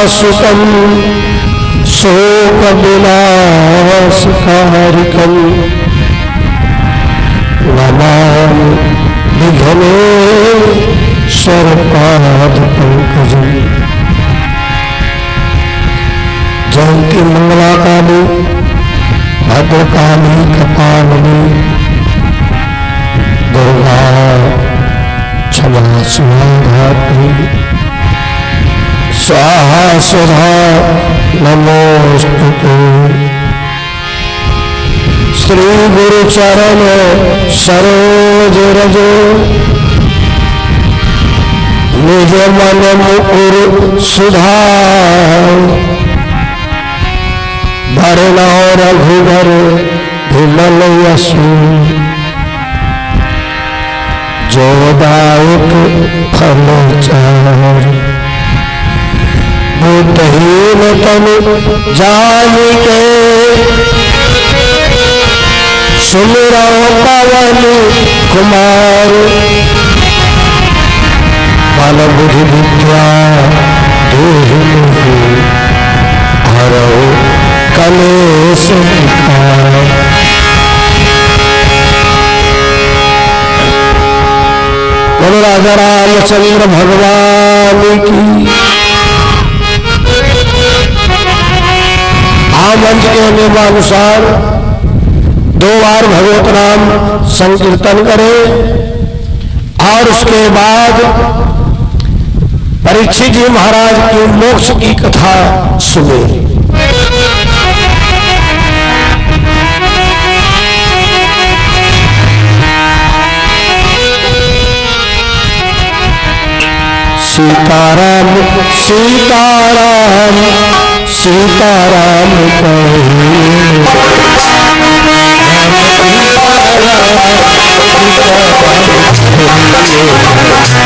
सुतम शोक विनाशकारिकम नमामि विघ्नेश्वर पाद पंकजम। जयंती मंगला काली भद्रकाली कपालिनी दुर्गा क्षमा सुधात्री स्वाहा सुधा नमोस्तुते। श्री गुरु चरण सरोज रज निज मन मुकुर सुधार। भरना रघुवर विमल यशु जो दायक फल चार। बुद्धहीन तनु जानिके सुमिरो पवन कुमार। बल बुद्धि विद्या देहि हरौ कलेश विकार। बोलो राजा रामचंद्र भगवान की। मंच के नियमानुसार 2 बार भगवत नाम संकीर्तन करें और उसके बाद परीक्षित जी महाराज की मोक्ष की कथा सुने। सीताराम सीताराम सीताराम सेवा भजलो राम राम राम भजलो राम राम भजलो राम राम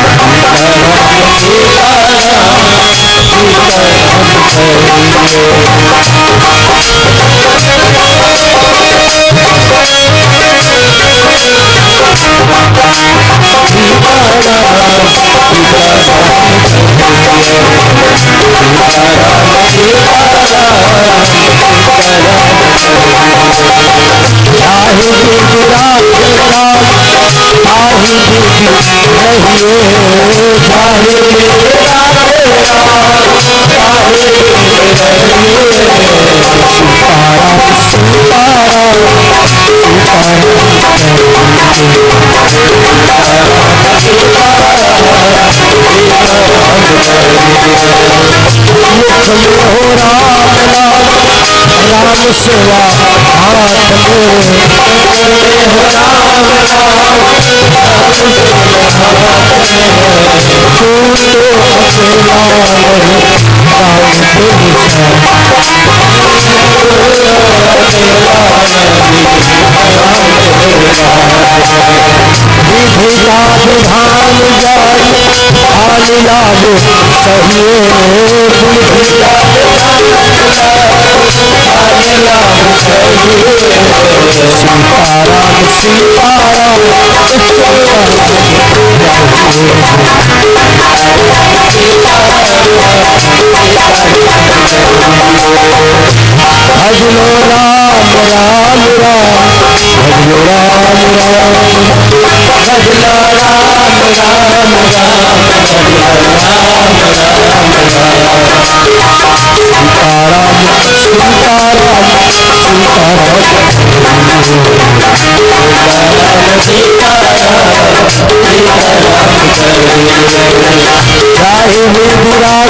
Thank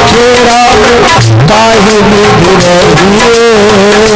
you.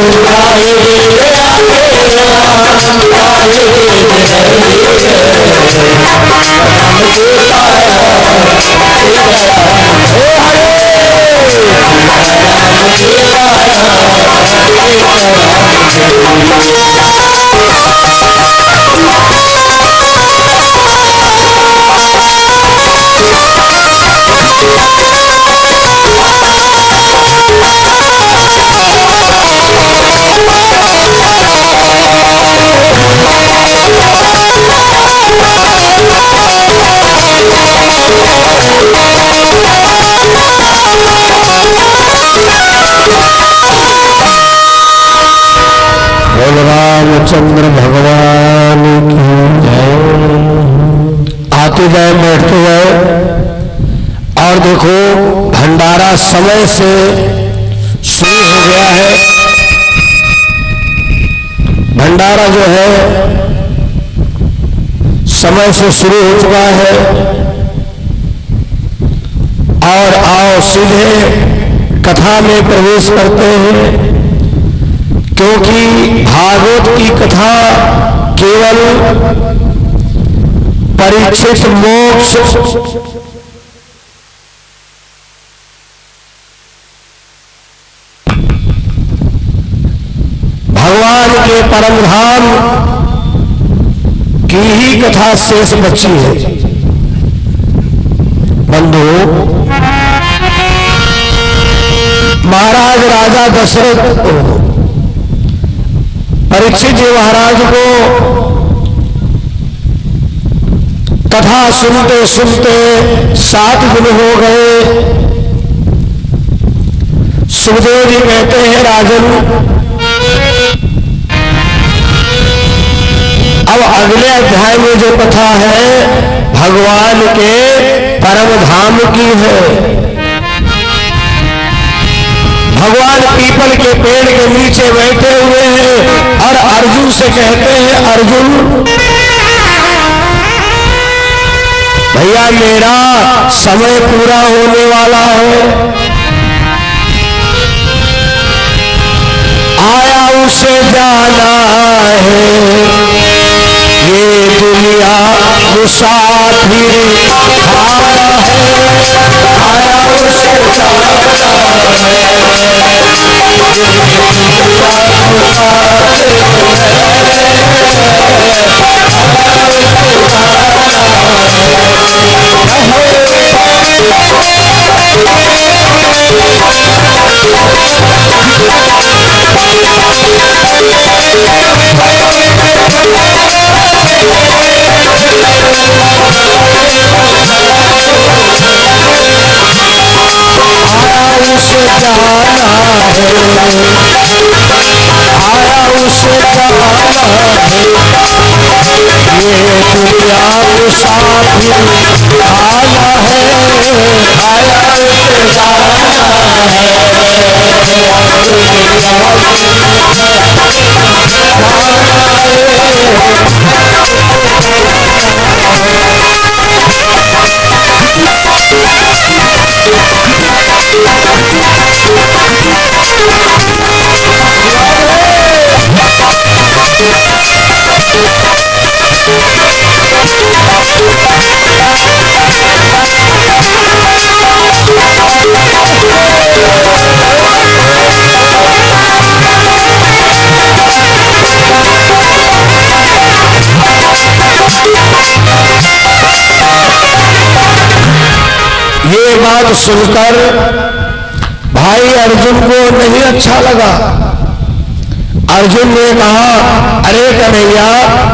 रामचंद्र भगवान की जय। आते जाए बैठते जाए। और देखो भंडारा समय से शुरू हो गया है। भंडारा जो है समय से शुरू हो चुका है। और आओ सीधे कथा में प्रवेश करते हैं, क्योंकि भागवत की कथा केवल परीक्षित मोक्ष भगवान के परम धाम की ही कथा शेष बची है। बंधु, महाराज राजा दशरथ को, परीक्षित जी महाराज को कथा सुनते सुनते 7 दिन हो गए। सुखदेव जी कहते हैं राजन, अब अगले अध्याय में जो कथा है भगवान के परम धाम की है। भगवान पीपल के पेड़ के नीचे बैठे हुए हैं और अर्जुन से कहते हैं, अर्जुन भैया मेरा समय पूरा होने वाला है, आया उसे जाना है, ये दुनिया मुसाफिर आया है, आया उसे बात सुनकर भाई अर्जुन को नहीं अच्छा लगा। अर्जुन ने कहा, अरे कन्हैया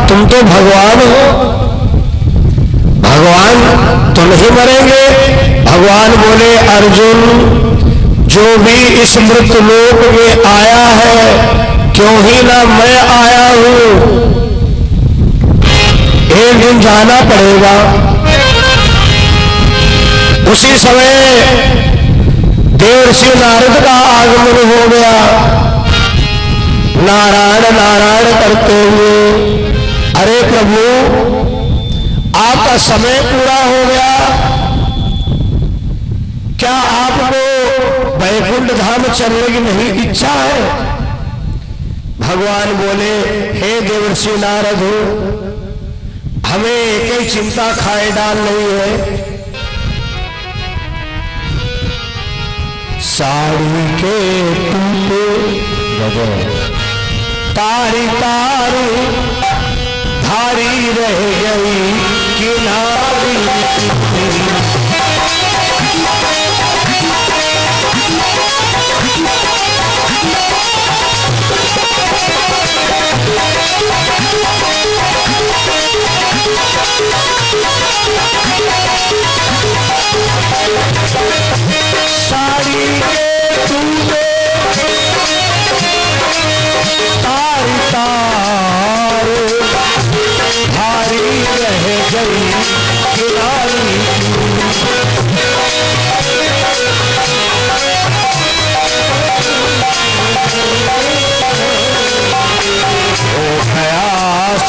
तुम तो भगवान हो, भगवान तो नहीं मरेंगे। भगवान बोले, अर्जुन जो भी इस मृत्यु लोक में आया है, क्यों ही ना मैं आया हूं, एक दिन जाना पड़ेगा। उसी समय देवर्षि नारद का आगमन हो गया। नारायण नारायण करते हुए, अरे प्रभु आपका समय पूरा हो गया, क्या आपको वैकुंठ धाम चलने की नहीं इच्छा है? भगवान बोले, हे देवर्षि नारद, हमें एक ही चिंता खाए डाल नहीं है। साड़ी के टूटे तारी तारी धारी रह गई किनारी। साड़ी के टूटे तारी तारी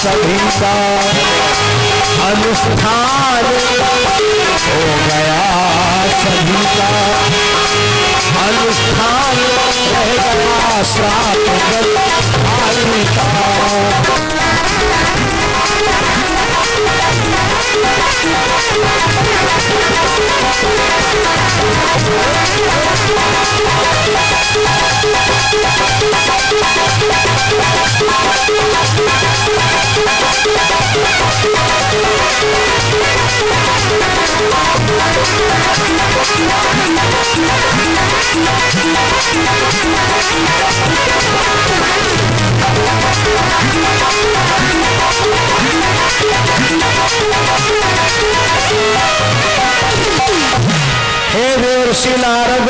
सभी का अनुष्ठान हो गया, सभी का अनुष्ठान रह गया श्राप गलधारी का। हे देवर्षि नारद,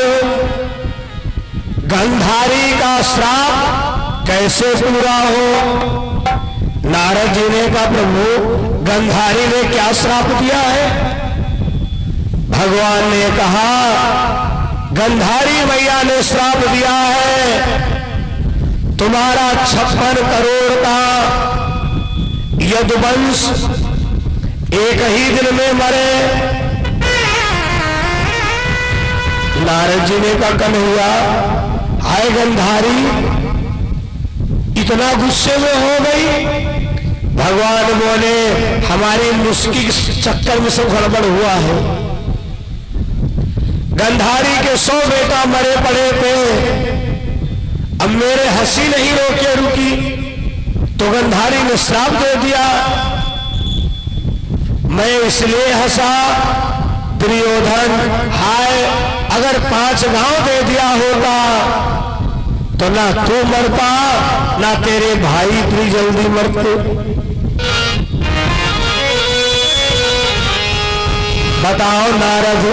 गंधारी का श्राप कैसे पूरा हो? नारद जी ने कहा, प्रभु गंधारी ने क्या श्राप दिया है? भगवान ने कहा, गंधारी मैया ने श्राप दिया है, तुम्हारा 56 करोड़ का यदुवंश एक ही दिन में मरे। नारद जी ने कहा, कन्हैया हाय गंधारी इतना गुस्से में हो गई? भगवान बोले, हमारी मुस्की के चक्कर में सब गड़बड़ हुआ है। गंधारी के 100 बेटा मरे पड़े थे, अब मेरे हंसी नहीं रोके रुकी तो गंधारी ने श्राप दे दिया। मैं इसलिए हंसा, दुर्योधन हाय अगर 5 गांव दे दिया होगा तो ना तू मरता ना तेरे भाई इतनी जल्दी मरते। बताओ नारद,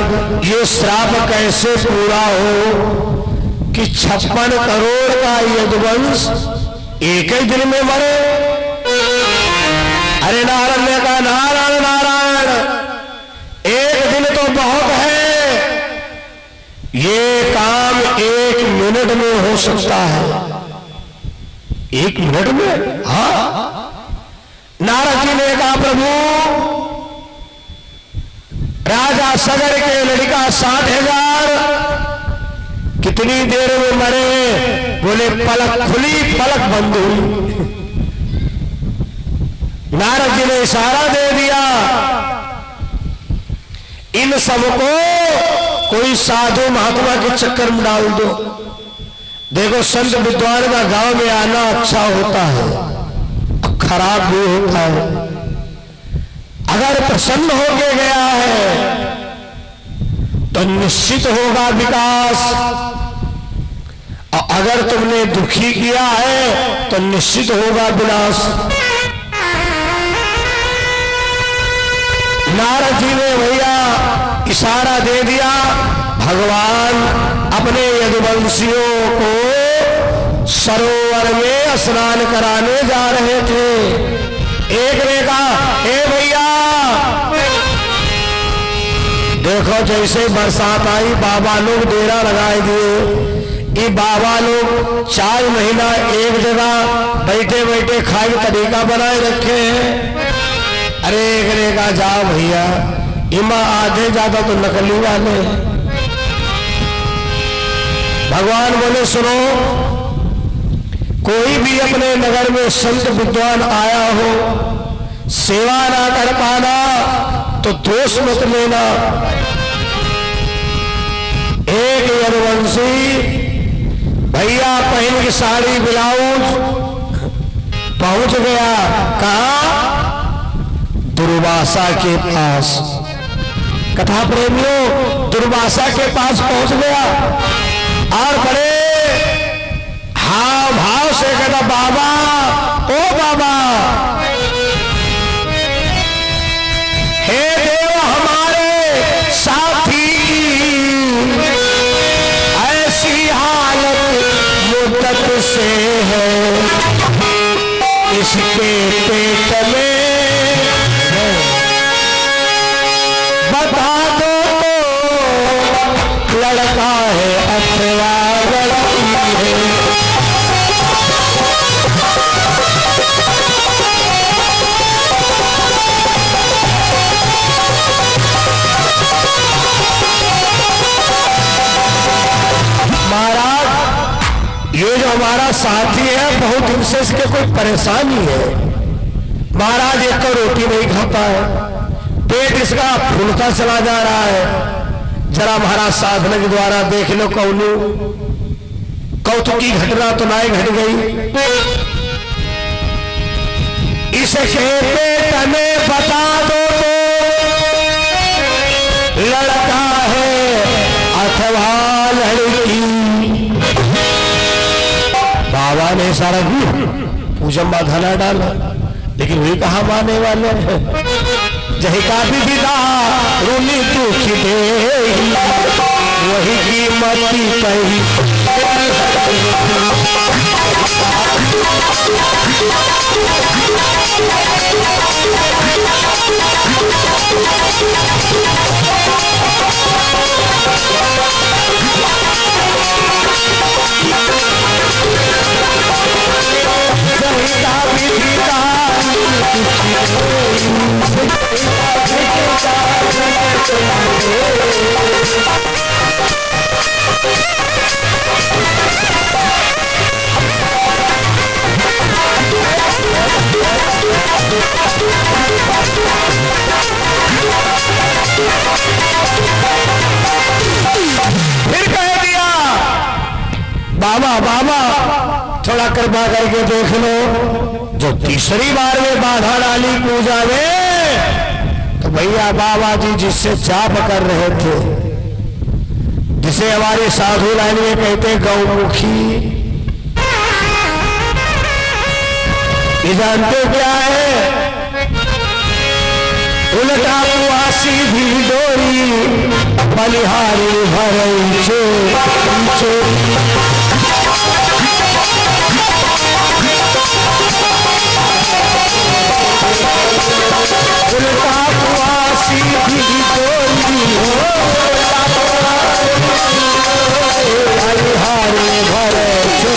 ये श्राप कैसे पूरा हो कि 56 करोड़ का यदुवंश एक ही दिन में मरे? अरे नारद ने कहा, नारायण नारायण, एक दिन तो बहुत है, ये काम 1 मिनट में हो सकता है। 1 मिनट में? हाँ। नारद जी ने कहा, प्रभु राजा सगर के लड़का 60,000 कितनी देर में मरे? बोले पलक खुली पलक बंद हुई। नारद जी ने इशारा दे दिया, इन सबको कोई साधु महात्मा के चक्कर में डाल दो। देखो संत विद्वान का गांव में आना अच्छा होता है, खराब भी होता है। अगर प्रसन्न होके गया है तो निश्चित होगा विकास, और अगर तुमने दुखी किया है तो निश्चित होगा विनाश। नारद जी ने भैया इशारा दे दिया। भगवान अपने यदुवंशियों को सरोवर में स्नान कराने जा रहे थे। एक ने कहा, ए भैया देखो जैसे बरसात आई बाबा लोग डेरा लगाए दिए। ये बाबा लोग 4 महीना एक जगह बैठे बैठे खाए तरीका बनाए रखे हैं। अरे एक ने कहा, जाओ भैया, इमा आधे ज्यादा तो नकली वाले हैं। भगवान बोले, सुनो, कोई भी अपने नगर में संत विद्वान आया हो, सेवा ना कर पाना तो दोष मत लेना। एक यदुवंशी भैया पहन की साड़ी ब्लाउज पहुंच गया, कहा? दुर्वासा के पास। कथा प्रेमियों, दुर्वासा के पास पहुंच गया और बड़े हाव भाव से कहता, बाबा ओ बाबा, हे देव हमारे साथी की ऐसी हालत मुद्दत से है, इसके पेट में बता दो तो लड़का है अथवा लड़की है। ये जो हमारा साथी है बहुत दिन से इसके कोई परेशानी है, महाराज एक तो रोटी नहीं खाता है, पेट इसका फूलता चला जा रहा है। जरा महाराज साधना के द्वारा देख लो कौनू कौतुकी घटना तो नहीं घट गई। इसके पेट में बता दो तो लड़का है अथवा लड़की। बाबा ने सारा पूजन बाधा डाला, लेकिन वही कहा माने वाले जही का विदा रोनी दुखी दे वही कीमती कही। फिर कह दिया बाबा बाबा थोड़ा कृपा करके देख लो। जो तीसरी बार में बाधा डाली पूजा में, तो भैया बाबा जी जिससे जाप कर रहे थे, जिसे हमारे साधु लाइन में कहते गौमुखी, ये जानते क्या है? उल्टा हुआ सीधी डोरी बलिहारी भरई छे। उल्टा हुआ सीधी डोरी बलिहारी भरई छे।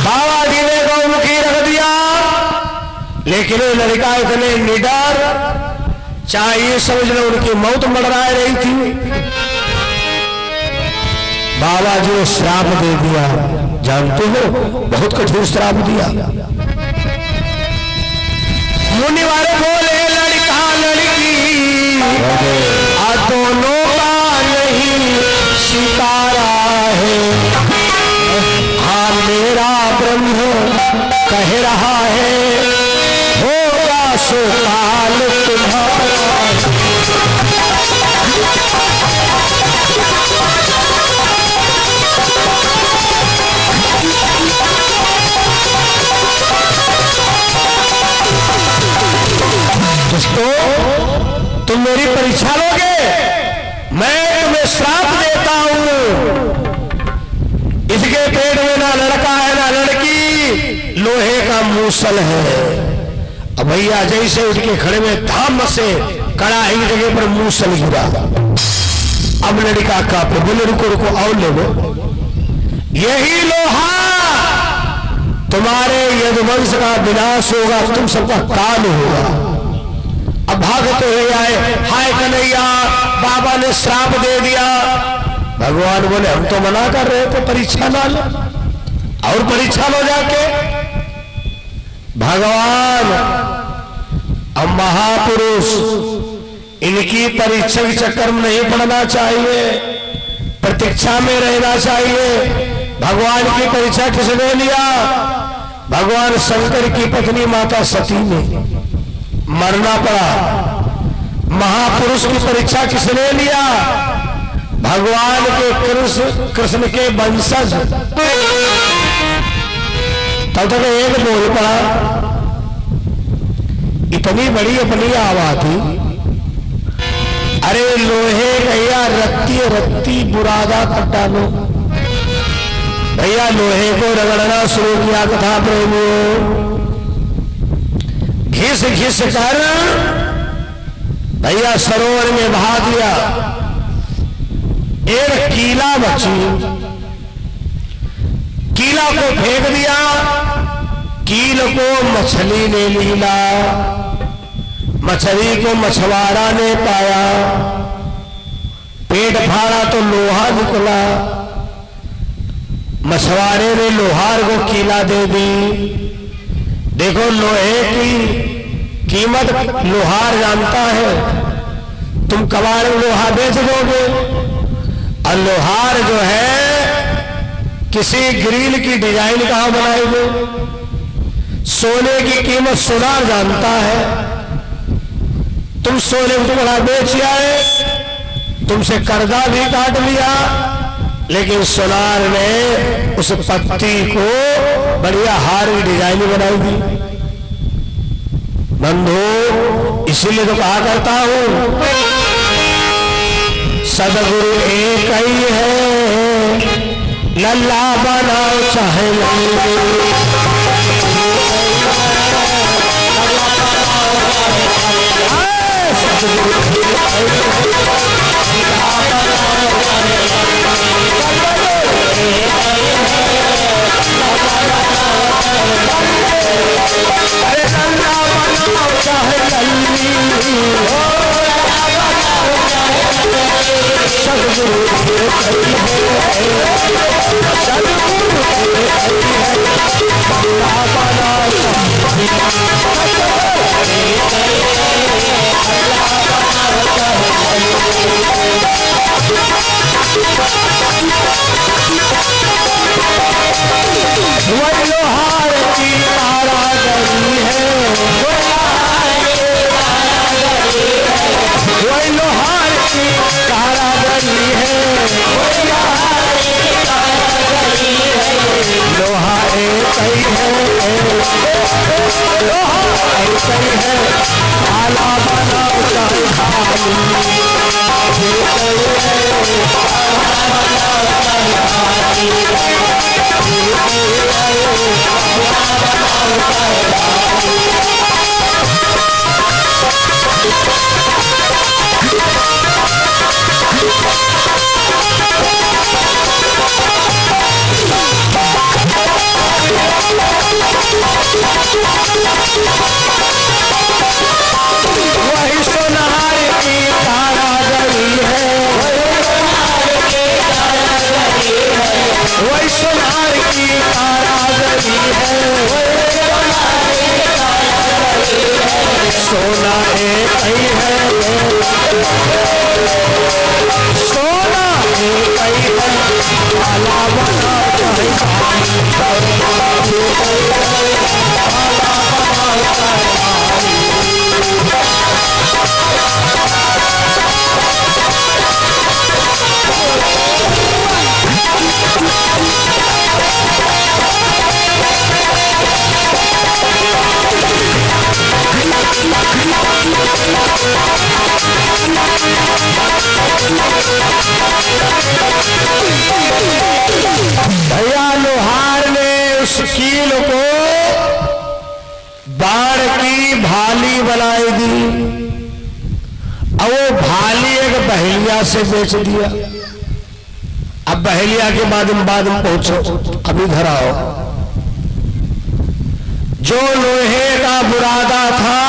बाबा जी ने गौमुखी रख दिया, लेकिन ये लड़का इतने निडर, चाहिए समझ लो उनकी मौत मंडरा रही थी। बाबा जी ने श्राप दे दिया, जानते हो बहुत कठोर श्राप दिया। मुनि वाले बोले लड़का लड़की दोनों का नहीं सितारा है। हाँ मेरा ब्रह्म कह रहा है होगा सो काल तुम्हारा। दोस्तों तुम मेरी परीक्षा लोगे, मैं तुम्हें श्राप देता हूं। इसके पेट में ना लड़का है ना लड़की, लोहे का मूसल है। अब भैया जैसे उठ के खड़े में धाम से कड़ाही की जगह पर मूसल गिरा। अब लड़का का बोले रुको रुको और ले लो, यही लोहा तुम्हारे यदुवंश का विनाश होगा, तुम सबका काल होगा। अब भागते हुए आए, हाय कन्हैया बाबा ने श्राप दे दिया। भगवान बोले हम तो मना कर रहे थे, परीक्षा ना लो और परीक्षा लो जाके। भगवान अब महापुरुष, इनकी परीक्षा के चक्कर में नहीं पड़ना चाहिए, प्रतीक्षा में रहना चाहिए। भगवान की परीक्षा किसने लिया? भगवान शंकर की पत्नी माता सती ने मरना पड़ा। महापुरुष की परीक्षा किसने लिया? भगवान के कृष्ण के वंशज। तब तक एक बोल पड़ा, इतनी बड़ी अपनी आवाज थी, अरे लोहे भैया रत्ती रत्ती बुरादा कटा लो। भैया लोहे को रगड़ना शुरू किया कथा प्रेमियों, घिस घिस कर भैया सरोवर में बहा दिया। एक कीला बची, कीला को फेंक दिया, कील को मछली ने लीला। मछली को मछुआरा ने पाया, पेट फाड़ा तो लोहा निकला, मछुआरे ने लोहार को कीला दे दी। देखो लोहे की कीमत लोहार जानता है, तुम कबाड़ में लोहा बेच दोगे, और लोहार जो है किसी ग्रिल की डिजाइन कहां बनाएंगे। सोने की कीमत सोनार जानता है, तुम सोने को टुकड़ा बेच आए, तुमसे कर्जा भी काट लिया, लेकिन सोनार ने उस पत्ती को बढ़िया हार की डिजाइन बनाई दी। बंधु, इसीलिए तो कहा करता हूं सदगुरु एक ही है, लल्ला बनाओ चाहे वही लोहार की कारागरी है, वही लोहार की कारागरी है, लोहा एक ही है, लोहा एक ही है, काला बनाओ चाहे वही सोनार की कारागरी है, वही सोनार की कारागरी है, सोना एक ही है, सोना एक ही है, काला बना भैया लोहार ने उस कील को बाण की भाली बनाई दी, और वो भाली एक बहेलिया से बेच दिया। अब बहेलिया के बाद में पहुंचो, अभी घर आओ। जो लोहे का बुरादा था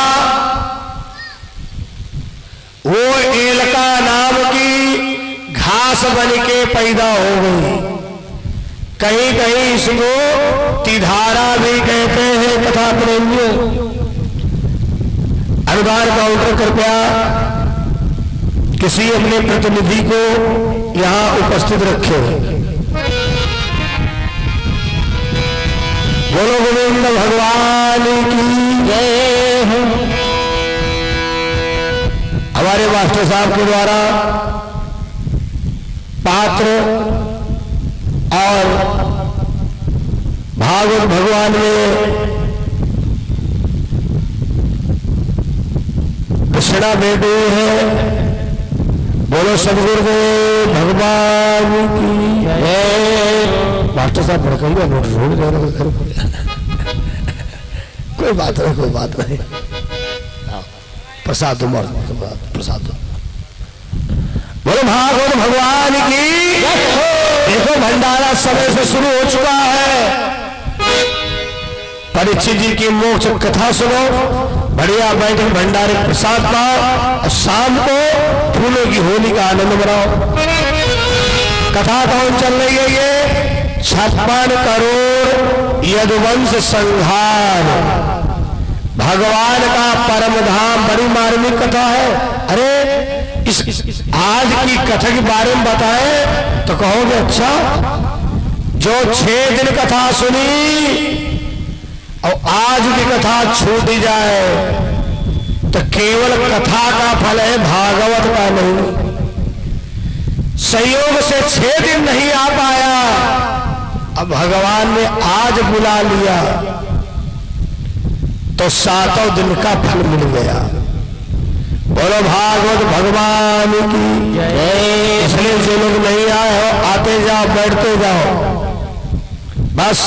वो एलका नाम की घास बन के पैदा हो गई। कहीं कहीं इसको तिधारा भी कहते हैं कथा प्रेमियों। अनुदान काउंटर कृपया किसी अपने प्रतिनिधि को यहां उपस्थित रखे। बोलो गोविंद भगवान की जय हो। हमारे मास्टर साहब के द्वारा पात्र और भागवत भगवान में दक्षिणा भेंट हुई है। बोलो सदगुरुदेव भगवान की जय। मास्टर साहब भड़काइए, रोड जाना कोई बात नहीं, कोई बात नहीं। प्रसाद दो, प्रसाद दो। बोलो भागवत भगवान की। देखो भंडारा समय से शुरू हो चुका है। परीक्षित जी की मोक्ष कथा सुनो। बढ़िया बैठ के भंडारे प्रसाद पाओ और शाम को फूलों की होली का आनंद मनाओ। कथा कौन चल रही है? ये 56 करोड़ यदुवंश संहार, भगवान का परम धाम, बड़ी मार्मिक कथा है। अरे इस आज की कथा के बारे में बताएं तो कहोगे अच्छा, जो 6 दिन कथा सुनी और आज की कथा छूट जाए तो केवल कथा का फल है, भागवत का नहीं। संयोग से 6 दिन नहीं आ पाया, अब भगवान ने आज बुला लिया तो 7वें दिन का फल मिल गया। बोलो भागवत भगवान की जय। इसलिए जो लोग नहीं आए हो, आते जाओ, बैठते जाओ। बस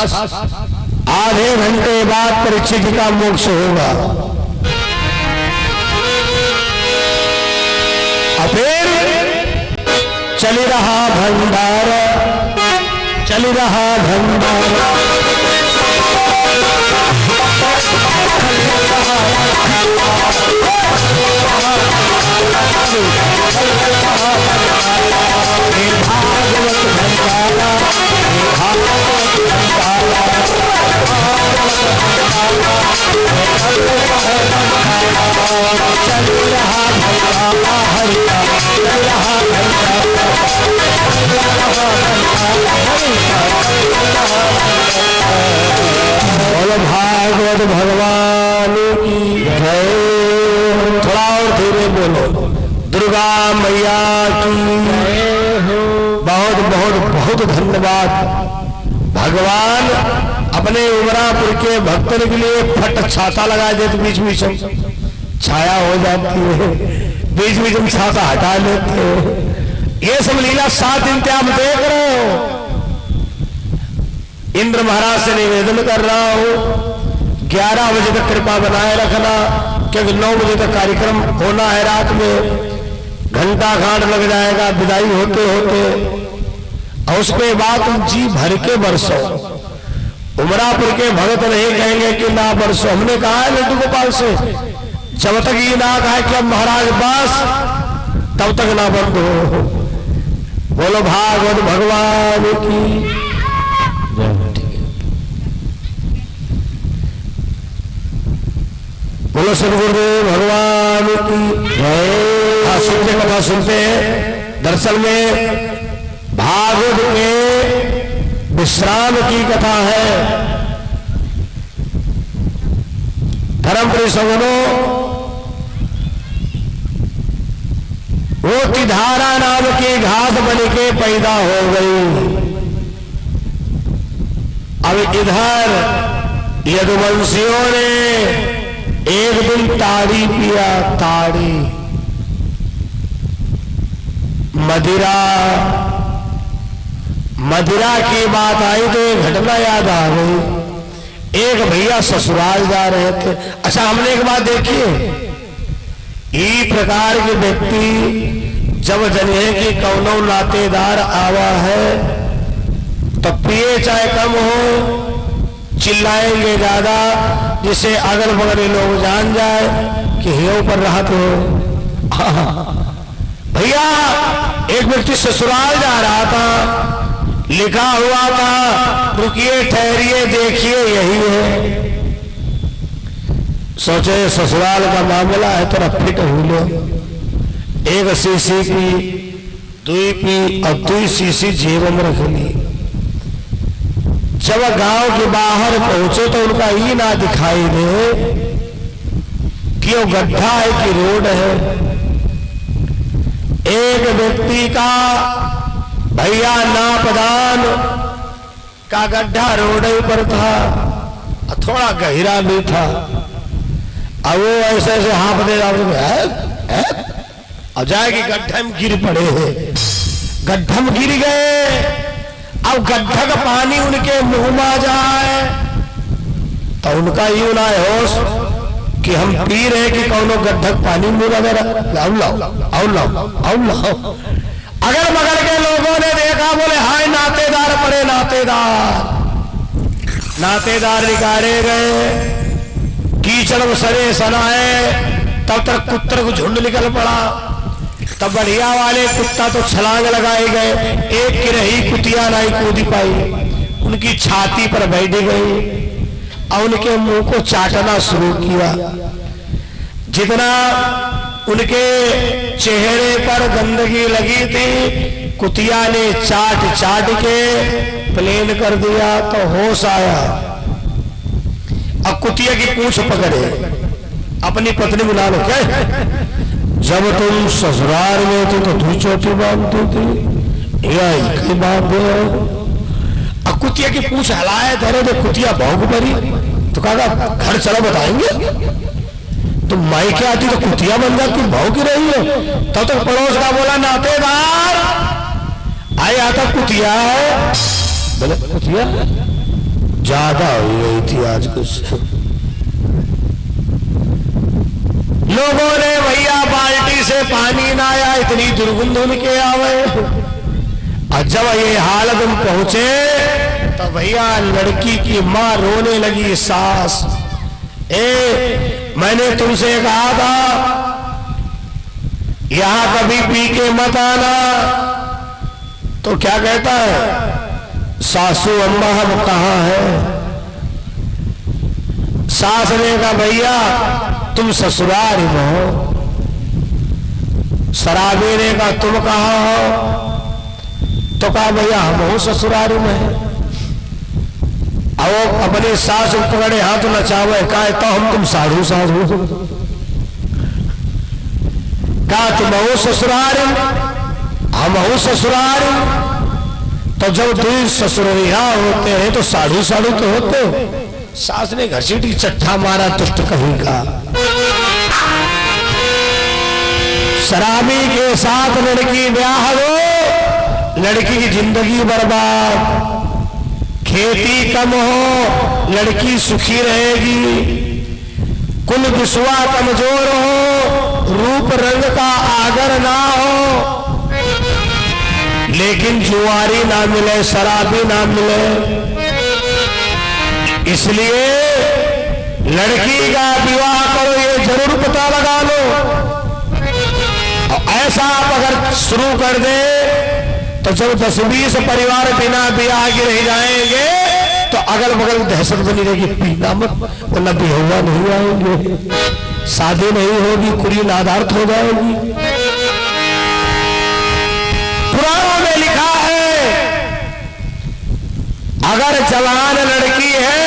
आधे घंटे बाद परीक्षित का मोक्ष होगा। और फिर चल रहा भंडारा, चल रहा भंडारा, बोलो भागवत भगवान की जय। थोड़ा और धीरे बोलो, दुर्गा मैया की जय हो। बहुत बहुत बहुत धन्यवाद। भगवान अपने उमरापुर के भक्तों के लिए फट छाता लगा देते, बीच बीच में छाया हो जाती है, बीच बीच में छाता हटा लेते हो। ये सब लीला 7 दिन से आप देख रहे हो। इंद्र महाराज से निवेदन कर रहा हूं 11 बजे तक कृपा बनाए रखना, क्योंकि 9 बजे तक कार्यक्रम होना है। रात में घंटा घाट लग जाएगा विदाई होते होते, और उसके बाद तुम जी भर के बरसो। उमरापुर के भगत नहीं कहेंगे कि ना बरसो। हमने कहा है लड्डू गोपाल से, जब तक ये ना कहा कि अब महाराज बस, तब तक ना बंद हो। बोलो भागवत भगवान की बोलो सदगुरुदेव भगवान की जय। सुनते कथा सुनते हैं। दरअसल में भागवत के विश्राम की कथा है। धर्म परिसंगनों, वो तिधारा नाम की घास बन के पैदा हो गई। अब इधर यदुवंशियों ने एक दिन ताड़ी पिया, ताड़ी मदिरा। मदिरा की बात आई तो एक घटना याद आ गई। एक भैया ससुराल जा रहे थे। अच्छा, हमने एक बात देखी है, ई प्रकार के व्यक्ति जब जने की कौनो नातेदार आवा है तो पिए चाहे कम हो, चिल्लाएंगे ज्यादा, जिसे अगल बगल लोग जान जाए कि हे ऊपर राहत हो। भैया एक व्यक्ति ससुराल जा रहा था, लिखा हुआ था रुकिए ठहरिए देखिए यही है। सोचे ससुराल का मामला है, थोड़ा फिट हो लो। 1 शीशी पी, 2 पी और 2 शीशी जेब में रख ली। जब गांव के बाहर पहुंचे तो उनका ये ना दिखाई दे कि वो गड्ढा है कि रोड है। एक व्यक्ति का भैया नापदान का गड्ढा रोड पर था, थोड़ा गहरा भी था। अब वो ऐसे ऐसे हाँफते और जाएगी गड्ढे में गिर पड़े हैं। गड्ढा में गिर गए। अब गड्ढा का पानी उनके मुंह में आ जाए तो उनका यूं ना होश कि हम पी रहे कि कौनो गड्ढा पानी मुंह वगैरह। अगल बगल के लोगों ने देखा, बोले हाय नातेदार पड़े, नातेदार। नातेदार निकाले गए कीचड़ में सरे सनाए, तब तक कुत्तर को झुंड निकल पड़ा। तब बढ़िया वाले कुत्ता तो छलांग लगाए गए, एक की रही कुतिया नहीं कूदी पाई, उनकी छाती पर बैठ गई और उनके मुंह को चाटना शुरू किया। जितना उनके चेहरे पर गंदगी लगी थी, कुतिया ने चाट चाट के प्लेन कर दिया। तो होश आया, अब कुतिया की पूंछ पकड़े, अपनी पत्नी बुला लो। क्या जब तुम ससुराल में थे तो तू चोटी बांधती थी, या एक बांध दो। अब कुतिया की पूंछ हलाए धरे तो कुतिया भौंक पड़ी। तो कहा घर चलो बताएंगे। तो माई क्या आती तो कुतिया बन जाती, भौंक रही हो। तब तक पड़ोस का बोला नातेदार आए, आता कुतिया है। बोले कुतिया ज्यादा हो गई थी आज कुछ। लोगों ने भैया बाल्टी से पानी ना आया, इतनी दुर्गंध उनके आवे। और जब ये हालत में पहुंचे तो भैया लड़की की मां रोने लगी, सास मैंने तुमसे कहा था यहां कभी पी के मत आना। तो क्या कहता है, सासू अम्मा हम कहां है। सास ने कहा भैया तुम ससुराल में हो। शराबी ने कहा तुम कहां हो। तो कहा भैया हम हो ससुराल में है। अब अपने सास पकड़े हाथ नचावे, कहा तो हम तुम साधु साधु। कहा तुम हो ससुराल, हम हो ससुराल। तो जब तुम ससुरिया होते हैं तो साधु साधु तो होते हो। सास ने घसीटी चट्टा मारा, तुष्ट कहीं का। शराबी के साथ लड़की ब्याह हो, लड़की की जिंदगी बर्बाद। खेती कम हो, लड़की सुखी रहेगी। कुल विश्वा कमजोर हो, रूप रंग का आगर ना हो, लेकिन जुआरी ना मिले, शराबी ना मिले। इसलिए लड़की का विवाह करो, ये जरूर पता लगा लो। और ऐसा आप अगर शुरू कर दे तो जब 10-20 परिवार बिना ब्याह के रह जाएंगे तो अगल बगल दहशत बनी रहेगी, पीना मत, वरना बेहुआ नहीं आएंगे, शादी नहीं होगी, कुरी नादार्थ हो जाएगी। पुराणों में लिखा है अगर जवान लड़की है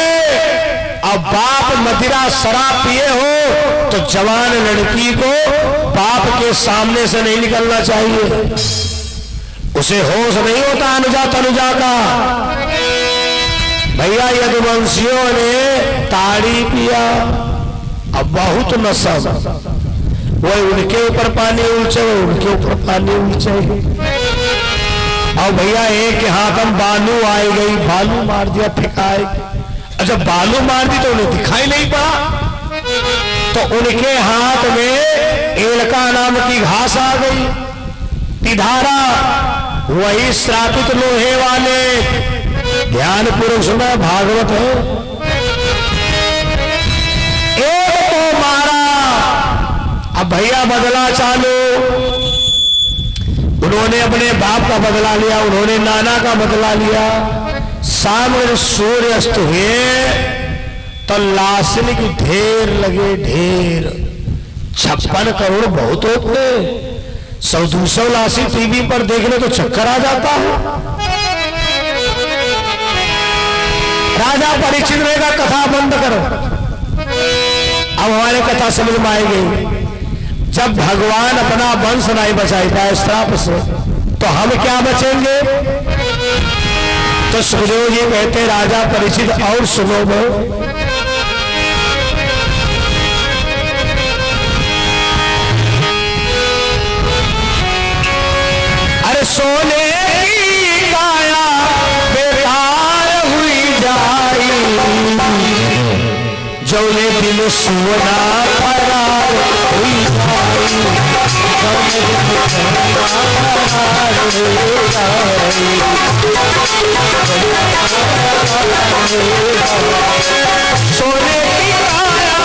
और बाप मदिरा शराब पिए हो तो जवान लड़की को बाप के सामने से नहीं निकलना चाहिए। उसे होश नहीं होता अनुजा तनुजा का। भैया यदुवंशियों ने ताड़ी पिया, अब बहुत नशा, वो उनके ऊपर पानी उलझे, वो उनके ऊपर पानी उलझे। और भैया एक के हाथ में बालू आई गई, बालू मार दिया, फेंकाए। अच्छा बालू मार दी तो उन्हें दिखाई नहीं पड़ा, तो उनके हाथ में एलका नाम की घास आ गई, तिधारा। वही श्रापित लोहे वाले, ध्यान पूर्वक सुना, भागवत है। एक को मारा, अब भैया बदला चालू। उन्होंने अपने बाप का बदला लिया, उन्होंने नाना का बदला लिया। सामने सूर्य अस्त हुए तो लाशनी की ढेर लगे, ढेर। 56 करोड़ बहुत होते, 100-200 लाशी टीवी पर देखने तो चक्कर आ जाता है। राजा परीक्षित ने कहा कथा बंद करो, अब हमारे कथा समझ में आएगी। जब भगवान अपना वंश नहीं बचाई पाए श्राप से, तो हम क्या बचेंगे। तो सुखदेव जी कहते राजा परीक्षित और सुनो वो, अरे सोने की काया बेकार हुई जाई, जौने दिल सोना फरार हुई जाई। सोने की काया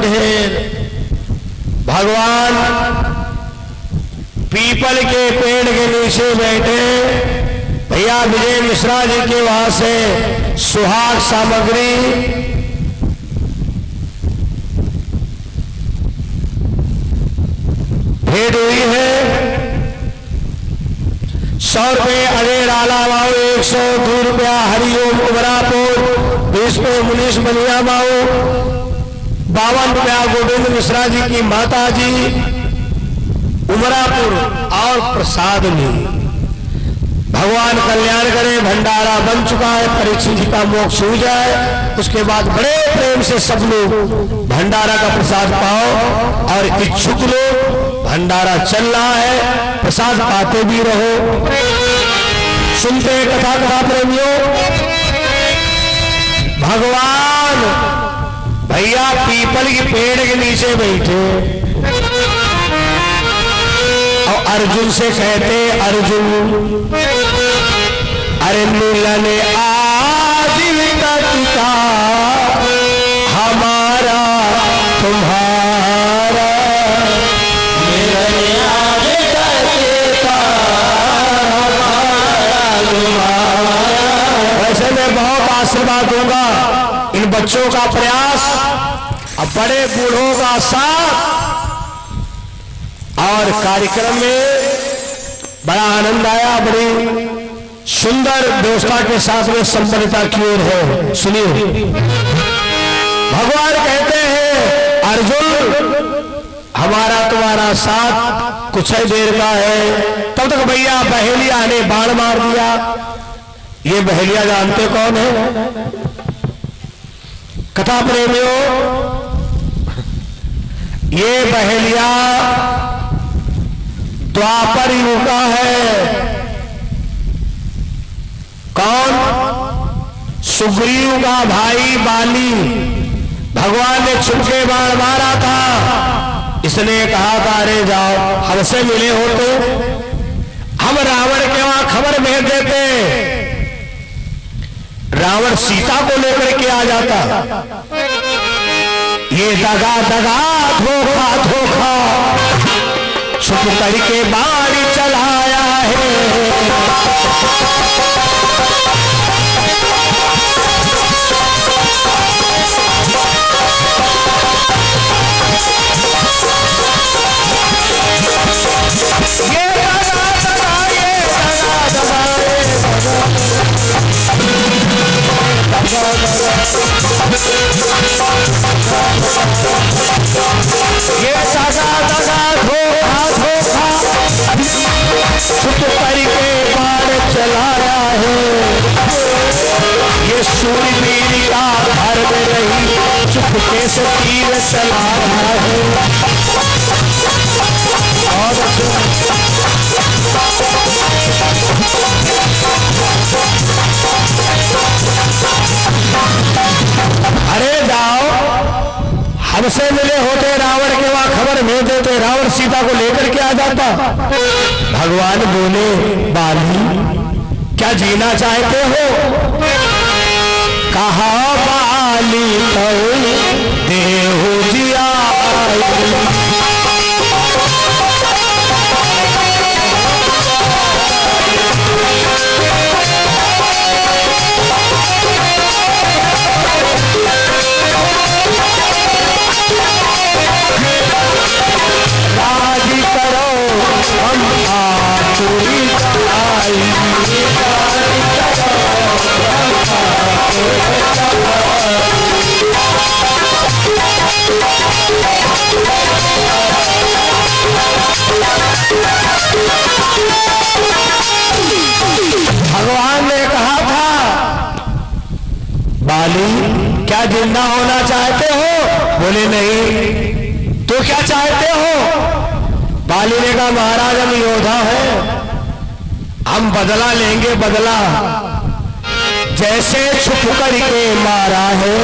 ढेर। भगवान पीपल के पेड़ के नीचे बैठे, भैया विजय मिश्रा जी के वहां से सुहाग सामग्री भेंट हुई है। 100 रुपये अजय राला बाबू, 102 रुपया हरिओम उमरापुर, 20 रुपये मुनीश बनिया बाबू, 52 रुपया गोविंद मिश्रा जी की माता जी उमरापुर और प्रसाद में। भगवान कल्याण करे। भंडारा बन चुका है, परीक्षित जी का मोक्ष हो जाए, उसके बाद बड़े प्रेम से सब लोग भंडारा का प्रसाद पाओ। और इच्छुक लोग भंडारा चल रहा है, प्रसाद पाते भी रहो। सुनते कथा कथा प्रेमियों। भगवान भैया पीपल के पेड़ के नीचे बैठे और अर्जुन से कहते, अर्जुन अरे मिलन आजीविका हमारा तुम्हारा, मिलन आजीविका हमारा तुम्हारा। वैसे मैं बहुत आशीर्वाद दूंगा इन बच्चों का प्रयास और बड़े बूढ़ों का साथ, और कार्यक्रम में बड़ा आनंद आया। बड़ी सुंदर व्यवस्था के साथ में संपन्नता की ओर है। सुनिए, भगवान कहते हैं अर्जुन हमारा तुम्हारा साथ कुछ ही देर का है। तब तक भैया बहेलिया ने बाण मार दिया। ये बहेलिया जानते कौन है? कथा प्रेमियों, ये बहेलिया द्वापर युग का है। कौन? सुग्रीव का भाई बाली। भगवान ने छुपके बाण मारा था। इसने कहा था अरे जाओ हमसे मिले होते, हम रावण के वहां खबर भेज देते, रावण सीता को लेकर के आ जाता। ये दगा दगा धोखा धोखा छुप करके बाण चलाया है। ये दगा दगा धोखा धोखा छुप करके बाण चलाया है। ये सूरवीर का घर में रही चुपके से तीर चला रहा है। और अरे जाओ, हमसे मिले होते रावण के वहां खबर भेज देते, रावण सीता को लेकर के आ जाता। भगवान बोले, बाली क्या जीना चाहते हो? कहा बाली तो देहु जिया। राजी करो हम आतुरी आई। भगवान ने कहा था, बाली क्या जिंदा होना चाहते हो? बोले नहीं। तो क्या चाहते हो? बाली ने कहा, महाराज हम योद्धा हैं, हम बदला लेंगे बदला। जैसे छुप करके मारा है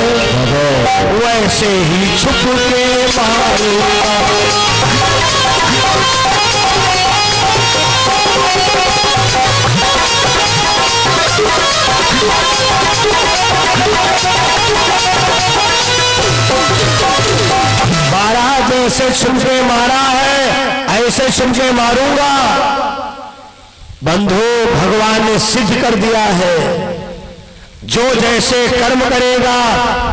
वैसे ही छुप के मारूंगा। मारा जैसे छुप के मारा है ऐसे छुप के मारूंगा। बंधु, भगवान ने सिद्ध कर दिया है, जो जैसे कर्म करेगा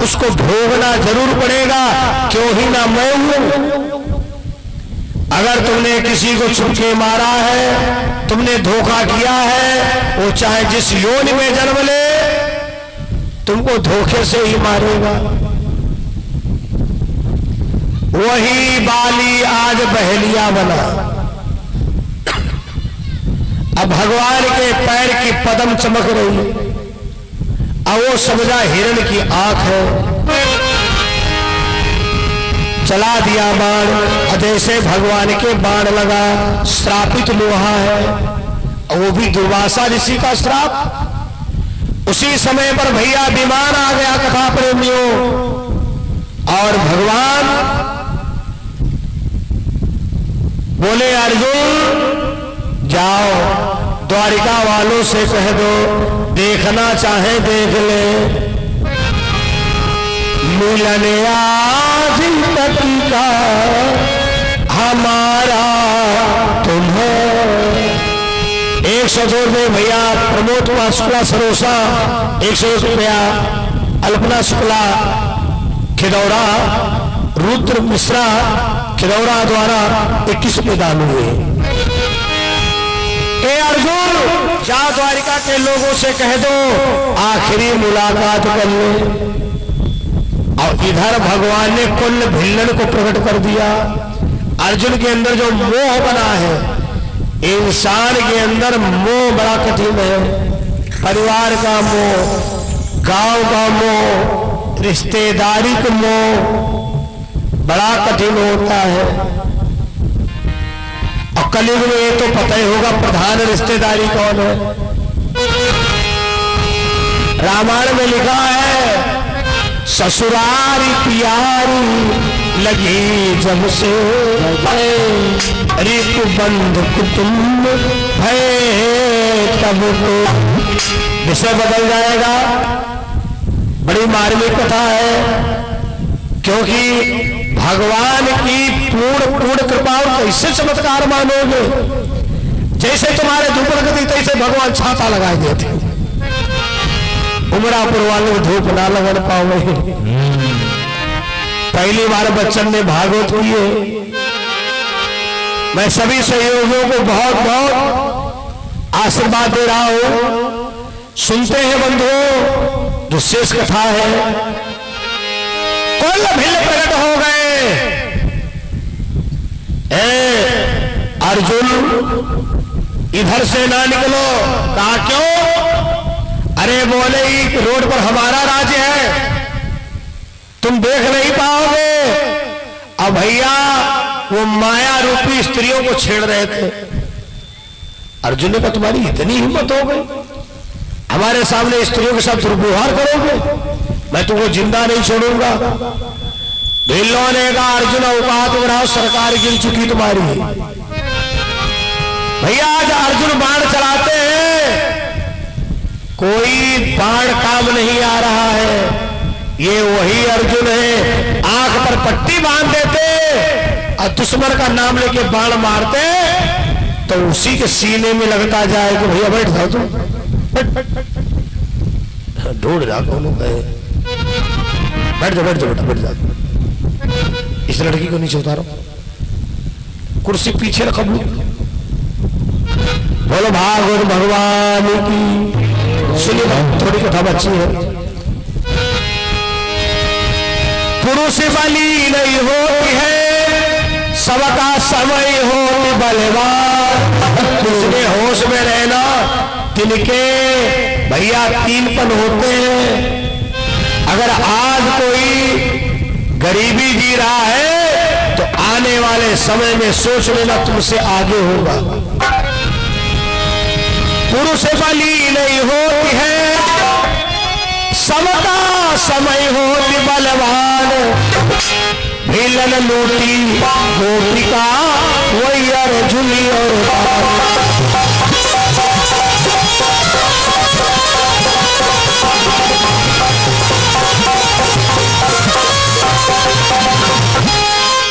उसको भोगना जरूर पड़ेगा, क्यों ही ना मैं हूं। अगर तुमने किसी को छुपके मारा है, तुमने धोखा किया है, वो चाहे जिस योनि में जन्म ले तुमको धोखे से ही मारेगा। वही बाली आज बहेलिया बना। अब भगवान के पैर की पदम चमक रही, अब वो समझा हिरण की आंख है, चला दिया बाण। जैसे भगवान के बाण लगा, श्रापित लोहा है, वो भी दुर्वासा ऋषि का श्राप। उसी समय पर भैया विमान आ गया कथा प्रेमियों, और भगवान बोले, अर्जुन जाओ द्वारिका वालों से कह दो, देखना चाहे देख ले, मिलन आज तक का हमारा तुम्हें। 102 में भैया प्रमोद कुमार शुक्ला सरोसा, 101 रुपया अल्पना शुक्ला खिदौरा, रुद्र मिश्रा खिदौरा द्वारा 21 रुपये दान हुए। ए अर्जुन जा द्वारिका के लोगों से कह दो आखिरी मुलाकात कर ले। और इधर भगवान ने कुल भिल्लन को प्रकट कर दिया। अर्जुन के अंदर जो मोह बना है, इंसान के अंदर मोह बड़ा कठिन है। परिवार का मोह, गांव का मोह, रिश्तेदारी का मोह बड़ा कठिन होता है। और कलयुग में ये तो पता ही होगा प्रधान रिश्तेदारी कौन है। रामायण में लिखा है, ससुरारी प्यारी लगी जब से, रिपु बंध कुटुंब भय तब तो। विषय बदल जाएगा। बड़ी मार्मिक कथा है, क्योंकि भगवान की पूर्ण कृपा और कैसे चमत्कार मानोगे। जैसे तुम्हारे धूप लगती तैसे भगवान छाता लगा देते। उमरापुर वाले धूप ना लगन पाओ। पहली बार बच्चन ने भागवत किए। मैं सभी सहयोगियों को बहुत बहुत आशीर्वाद दे रहा हूं। सुनते हैं बंधुओं, जो शेष कथा है, कुल भिन्न प्रकट हो गए। अर्जुन इधर से ना निकलो। कहा क्यों? अरे बोले रोड पर हमारा राज्य है, तुम देख नहीं पाओगे। अब भैया वो माया रूपी स्त्रियों को छेड़ रहे थे। अर्जुन ने कहा तुम्हारी इतनी हिम्मत हो गई, हमारे सामने स्त्रियों के साथ दुर्व्यवहार करोगे, मैं तुमको जिंदा नहीं छोड़ूंगा। ढिल्लों ने कहा अर्जुन औकात बढ़ाओ, सरकार गिर चुकी तुम्हारी। भैया आज अर्जुन बाण चलाते हैं, कोई बाण काम नहीं आ रहा है। ये वही अर्जुन है, आंख पर पट्टी बांध देते और दुश्मन का नाम लेके बाण मारते तो उसी के सीने में लगता जाए कि भैया बैठ जाओ तुम, ढूंढ रहा कौन कहे, बैठ जाओ बैठ जाओ बेटा बैठ जाओ। इस लड़की को नीचे उतारो, कुर्सी पीछे रखो। बोलो भागवत भगवान की। सुनिए थोड़ी कथा बच्ची है। पुरुष बली नहीं होती है, सबका समय होती बलवान। इसलिए होश में रहना, तिनके भैया तीनपन होते हैं। अगर आज कोई गरीबी जी रहा है तो आने वाले समय में सोच लेना तुमसे आगे होगा। पुरुष बली नहीं होती है, सबका समय होती बलवान। भिलन लूटी गोपिका वही अर्जुन और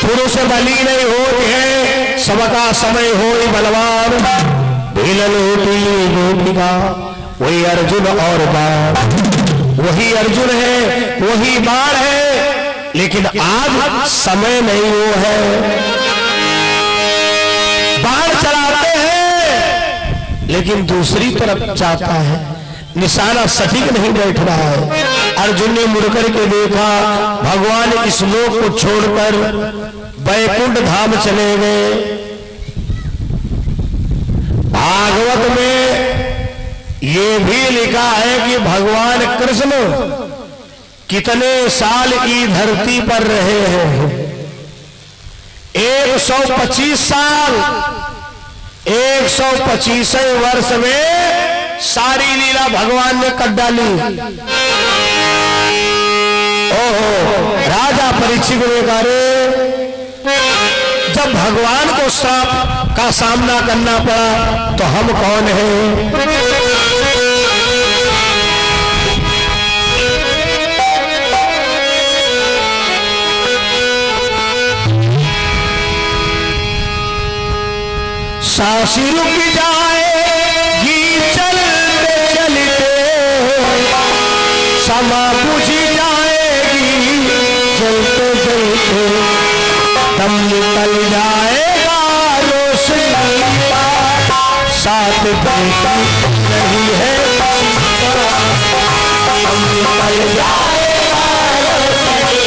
पुरुष बली नहीं होती है, सबका समय होई बलवान। भिलन लूटी गोपिका वही अर्जुन और बाण। वही अर्जुन है, वही बाण है, लेकिन आज समय नहीं वो है। बाण चलाते हैं लेकिन दूसरी तरफ जाता है, निशाना सटीक नहीं बैठ रहा है। अर्जुन ने मुड़कर के देखा, भगवान इस लोक को छोड़कर वैकुंठ धाम चले गए। भागवत में ये भी लिखा है कि भगवान कृष्ण कितने साल की धरती पर रहे हैं। 125 साल, 125 वर्ष में सारी लीला भगवान ने कर डाली। ओहो, राजा परीक्षित ने कहा जब भगवान को सांप का सामना करना पड़ा तो हम कौन हैं? सांसी रुक जाएगी चलते चलते, समा बुझ जाएगी चलते चलते, दम निकल जाएगा रोशनी का, साथ बेटी नहीं है दम निकल जाएगा रोशनी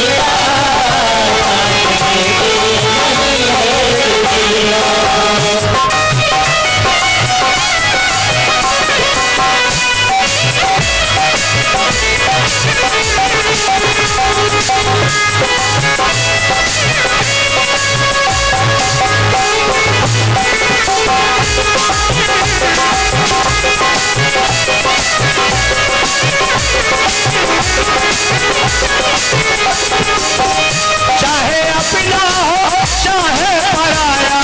चाहे अपना हो चाहे पराया,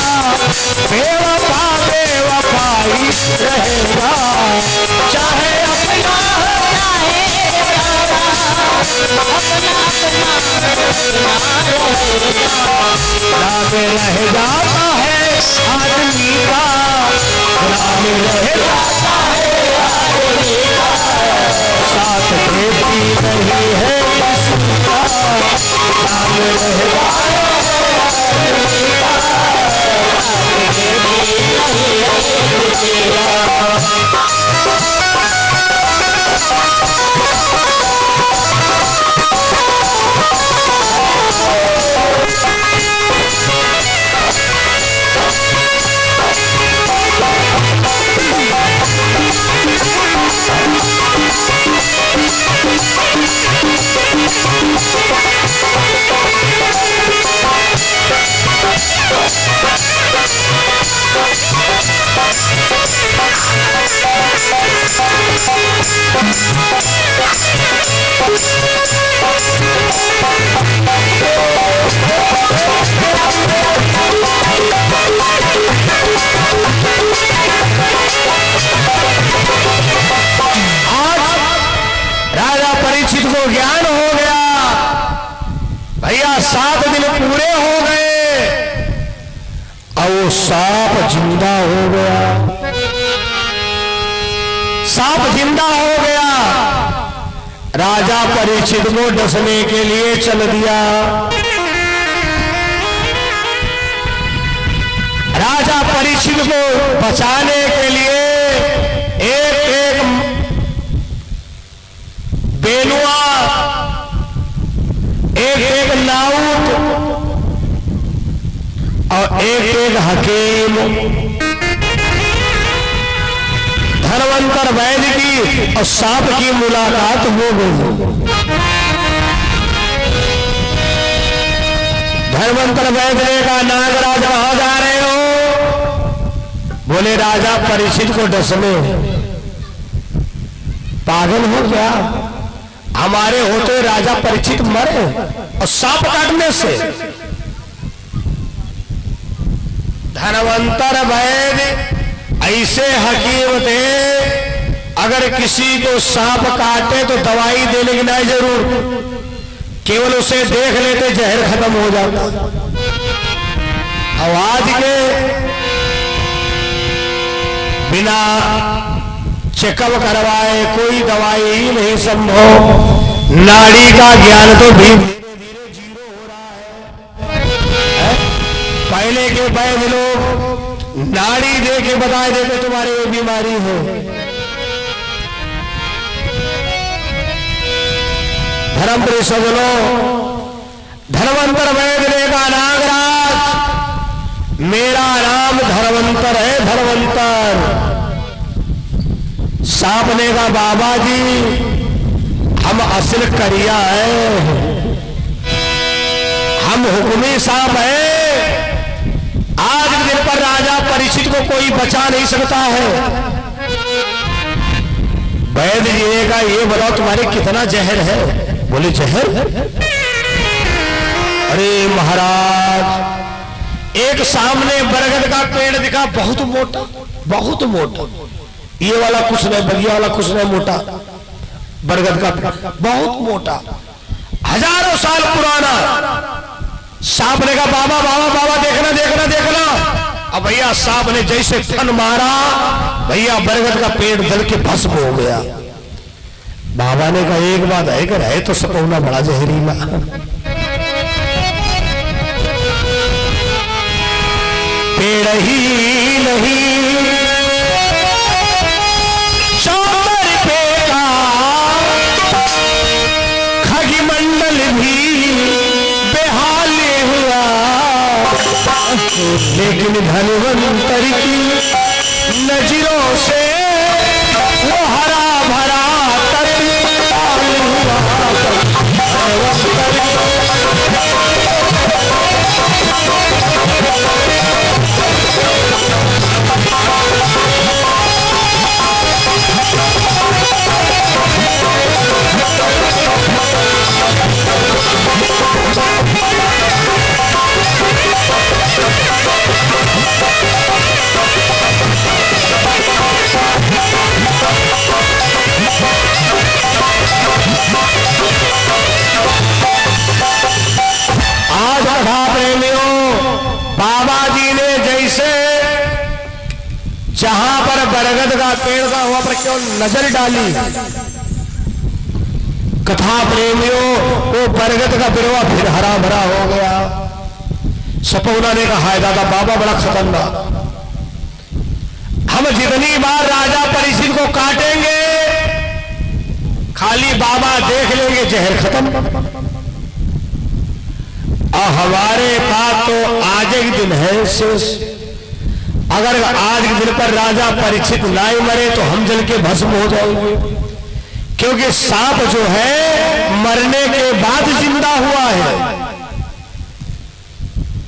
बेवफा बेवफाई रहेगा। चाहे अपना हो चाहे राम रह जाता है आदमी का, राम रह जाता है आदमी का, साथ बेटी नहीं है किसका, राम रह जाता है आदमी का, साथ बेटी नहीं है किसका। 7 दिन पूरे हो गए और वो सांप जिंदा हो गया। सांप जिंदा हो गया। राजा परीक्षित को डसने के लिए चल दिया। राजा परीक्षित को बचाने के लिए एक एक बेलुआ, एक एक नाउत और एक एक हकीम धनवंतर वैद्य की और सांप की मुलाकात हो गई। धनवंतर वैद्य ने कहा, नागराज कहां जा रहे हो? बोले राजा परीक्षित को डसने। पागल हो क्या? हमारे होते राजा परीक्षित मरे और सांप काटने से। धनवंतर वैद्य ऐसे हकीम थे, अगर किसी को सांप काटे तो दवाई देने की नहीं जरूर, केवल उसे देख लेते जहर खत्म हो जाता। और आज के बिना चेकअप करवाए कोई दवाई ही नहीं संभव। नाड़ी का ज्ञान तो भी धीरे धीरे जीरो हो रहा है। पहले के वैद्य लोग नाड़ी दे के बता देते तुम्हारी ये बीमारी है। धर्मप्रिय सज्जनों, धनवंतर वैद्य ने कहा, नागराज मेरा नाम धनवंतर है, धनवंतर। सांप ने कहा, बाबा जी हम असल करिया है, हम हुक्मी सांप है। आज के दिन पर राजा परीक्षित को कोई बचा नहीं सकता है। वैद्य जी ने कहा, ये बताओ तुम्हारे कितना जहर है? बोले जहर? अरे महाराज, एक सामने बरगद का पेड़ दिखा, बहुत मोटा, बहुत मोटा। ये वाला कुछ नहीं, बगिया वाला कुछ नहीं, मोटा बरगद का पेड़ बहुत मोटा, हजारों साल पुराना। सांप ने कहा, बाबा बाबा बाबा देखना देखना देखना। अब भैया सांप ने जैसे फन मारा, भैया बरगद का पेड़ जल के भस्म हो गया। बाबा ने कहा, एक बात है कि रहे तो सपौना बड़ा जहरीला। पेड़ ही नहीं चौर पे का खगी मंडल भी बेहाल हुआ, लेकिन धनवंतर की नजरों से वो हरा भरा तत्काल हुआ। आज कथा प्रेमियों, बाबा जी ने जैसे जहां पर बरगद का पेड़ था वहां पर क्यों नजर डाली, कथा प्रेमियों वो बरगद का पेड़वा फिर हरा भरा हो गया। सपौना ने कहा, दादा बाबा बड़ा खतरनाक, हम जितनी बार राजा परीक्षित को काटेंगे खाली बाबा देख लेंगे जहर खत्म। और हमारे पास तो आज के दिन है शेष। अगर आज के दिन पर राजा परीक्षित नहीं मरे तो हम जल के भस्म हो जाएंगे, क्योंकि सांप जो है मरने के बाद जिंदा हुआ है।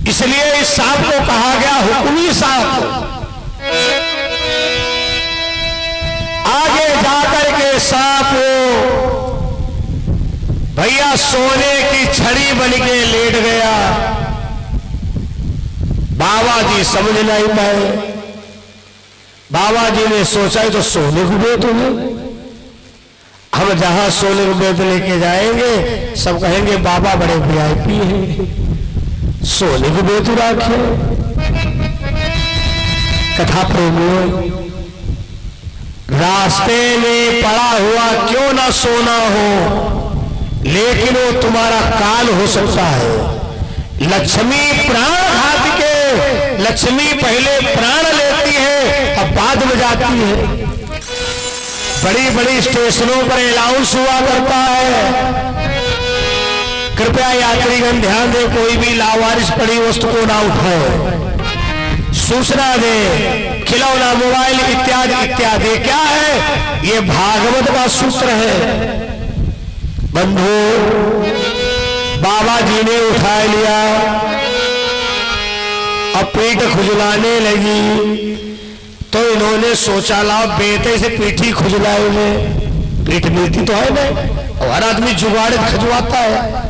इसलिए इस सांप को कहा गया हुक्मी सांप। आगे जाकर के सांप भैया सोने की छड़ी बन के लेट गया। बाबा जी समझ नहीं पाए। बाबा जी ने सोचा तो सोने को दे तुम्हें, हम जहां सोने को बेद लेके जाएंगे सब कहेंगे बाबा बड़े वीआईपी हैं, सोने को बेद राखे। कथा प्रेमियों, रास्ते में पड़ा हुआ क्यों ना सोना हो, लेकिन वो तुम्हारा काल हो सकता है। लक्ष्मी प्राण घात के, लक्ष्मी पहले प्राण लेती है और बाद में जाती है। बड़ी बड़ी स्टेशनों पर अनाउंस हुआ करता है, कृपया यात्रीगण ध्यान दें, कोई भी लावारिस पड़ी वस्तु को ना उठाए, सूचना दे, खिलौना, मोबाइल इत्यादि इत्यादि। क्या है ये? भागवत का सूत्र है। बंधु, बाबा जी ने उठा लिया, अब पीठ खुजलाने लगी तो इन्होंने सोचा लाओ बेटे से पीठी खुजलाए, पीठ मिलती तो है नहीं, और हर आदमी जुगाड़ खजवाता है,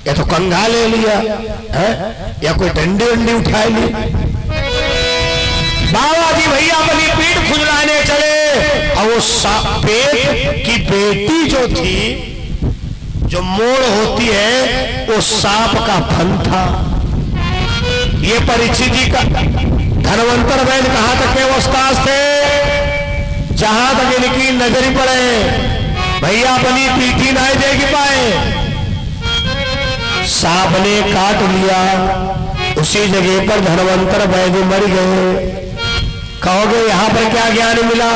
या तो कंघा ले लिया है या कोई डंडी वंडी उठा ली। बाबा जी भैया अपनी पीठ खुजलाने चले और वो पेट की बेटी जो थी, जो मोड़ होती है, वो सांप का फन था। ये परीक्षित जी का धनवंतर वैद्य कहां तक के अवस्था थे, जहां तक इनकी नजर पड़े भैया अपनी पीठी नहीं देख पाए। सांप ने काट लिया, उसी जगह पर धनवंतर वैद्य मर गए। कहोगे यहां पर क्या ज्ञान मिला?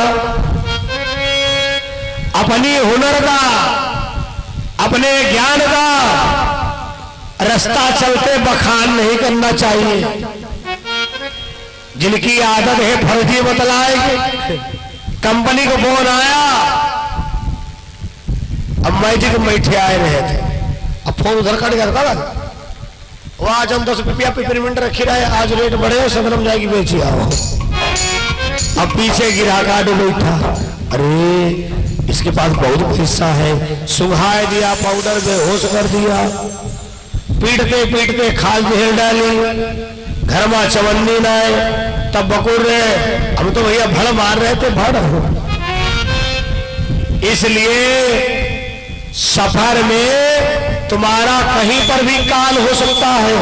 अपनी हुनर का, अपने ज्ञान का रास्ता चलते बखान नहीं करना चाहिए। जिनकी आदत है फर्जी बतलाएगी, कंपनी को फोन आया, अब मैजिक बैठे आए रहे थे, अब फोन उधर कट गया था, वो आज हम 10 रुपया पेमेंट रखी रहे, आज रेट बढ़े, सदरम जाएगी बेची आओ। अब पीछे गिरा काट बैठा, अरे इसके पास बहुत पैसा है, सुंघाए दिया, पाउडर बेहोश कर दिया, पीटते पीटते खाल जहर डाली, घर में चवन्नी नाए, तब बकुर रहे, हम तो भैया भड़ मार रहे थे, भड़। इसलिए सफर में तुम्हारा कहीं पर भी काल हो सकता है।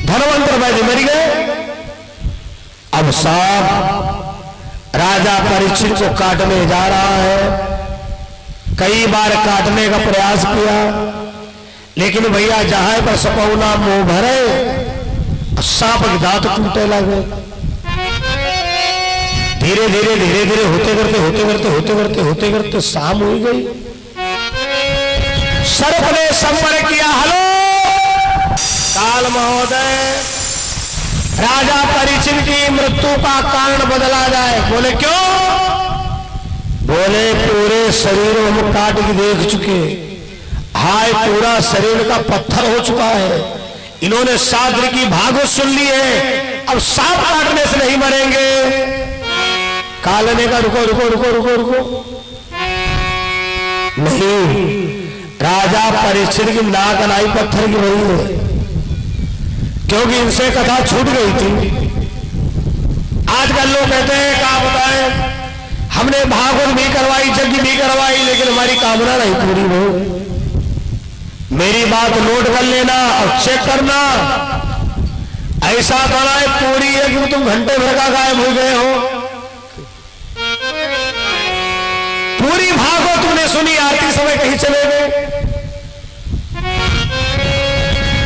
धनवंतर वैद्य मर गए। अब सांप राजा परीक्षित को काटने जा रहा है। कई बार काटने का प्रयास किया, लेकिन भैया जहां पर सपौना मुंह भरे, सांप के दांत टूटे लगे। धीरे धीरे धीरे धीरे होते करते होते करते होते करते होते करते शाम हो गई। सर्प ने संपर्क किया, हेलो काल महोदय, राजा परीक्षित की मृत्यु का कारण बदला जाए। बोले क्यों? बोले पूरे शरीर में हम काट के देख चुके, हाय पूरा शरीर का पत्थर हो चुका है। इन्होंने साद्र की भागवत सुन ली है, अब सांप काटने से नहीं मरेंगे। काल ने कहा रुको रुको रुको रुको रुको, नहीं, राजा परीक्षित की नाक नाई पत्थर की भरी है, क्योंकि इनसे कथा छूट गई थी। आजकल लोग कहते हैं क्या बताएं, हमने भागवत भी करवाई, यज्ञ भी करवाई, लेकिन हमारी कामना नहीं पूरी हो। मेरी बात नोट कर लेना और चेक करना, ऐसा तो ना पूरी है कि तुम घंटे भर का गायब हो गए हो। पूरी भागवत तुमने सुनी, आरती समय कहीं चले गए।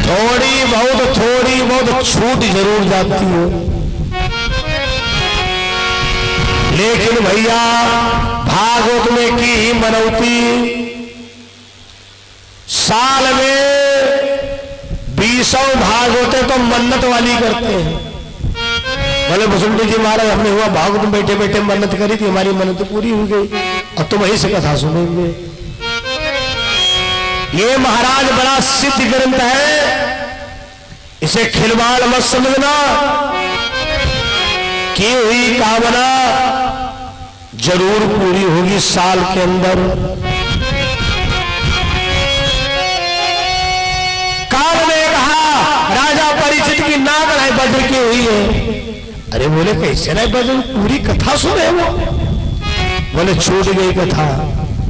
थोड़ी बहुत छूट जरूर जाती हो, लेकिन भैया भागवत में की ही मनौती। साल में 20 भागवते तो मन्नत वाली करते हैं। बोले वसुंधरा जी महाराज, हमने हुआ भागवत में बैठे बैठे मन्नत करी थी, हमारी मन्नत पूरी हो गई, अब तुम वहीं से कथा सुनेंगे। ये महाराज बड़ा सिद्ध ग्रंथ है, इसे खिलवाड़ मत समझना। की हुई कामना जरूर पूरी होगी साल के अंदर। काल ने कहा राजा परीक्षित की नाक नहीं बज्र की हुई है। अरे बोले कैसे नहीं बज्र, पूरी कथा सुने वो। बोले छूट गई कथा।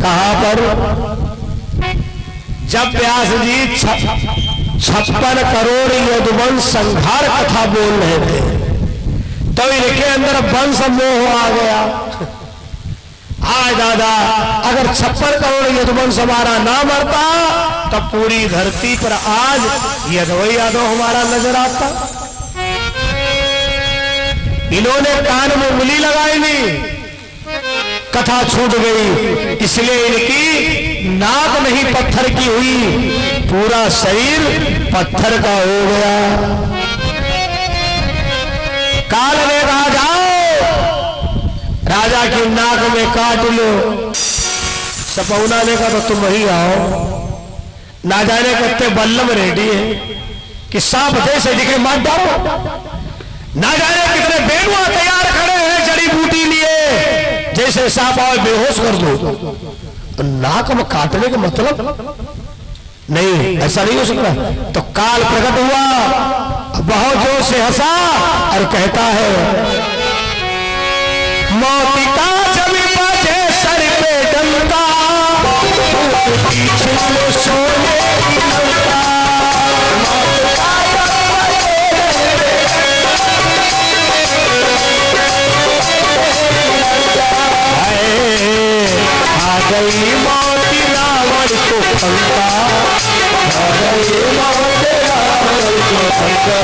कहां पर? जब व्यास जी 56 करोड़ यदुवंश संहार कथा बोल रहे थे तो इनके अंदर वंश मोह आ गया। आज दादा अगर 56 करोड़ यदुवंश हमारा ना मरता तो पूरी धरती पर आज यदव यादव हमारा नजर आता। इन्होंने कान में उंगली लगाई नहीं, कथा छूट गई, इसलिए इनकी नाक नहीं पत्थर की हुई, पूरा शरीर पत्थर का हो गया। काल ने कहा जाओ राजा की नाक में काट लो। सपौना ने कहा तो तुम वही आओ। ना जाने कितने बल्लम रेडी है कि सांप जैसे दिखे मार डालो। ना जाने कितने बेनुआ तैयार खड़े हैं जड़ी बूटी लिए, जैसे सांप आओ बेहोश कर दो। नाक में काटने का मतलब नहीं, ऐसा नहीं हो सकता। तो काल प्रकट हुआ, बहुत जोर से हंसा और कहता है मौत का जब बजे सर पे डंका, पीछे सोने की लंका। आ गई मौत रावण को फंका, आ गई मौत रावण को फंका।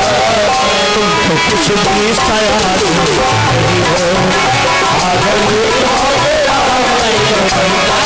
तुम तो कुछ भी तैयार नहीं हो, आ गई मौत रावण को फंका।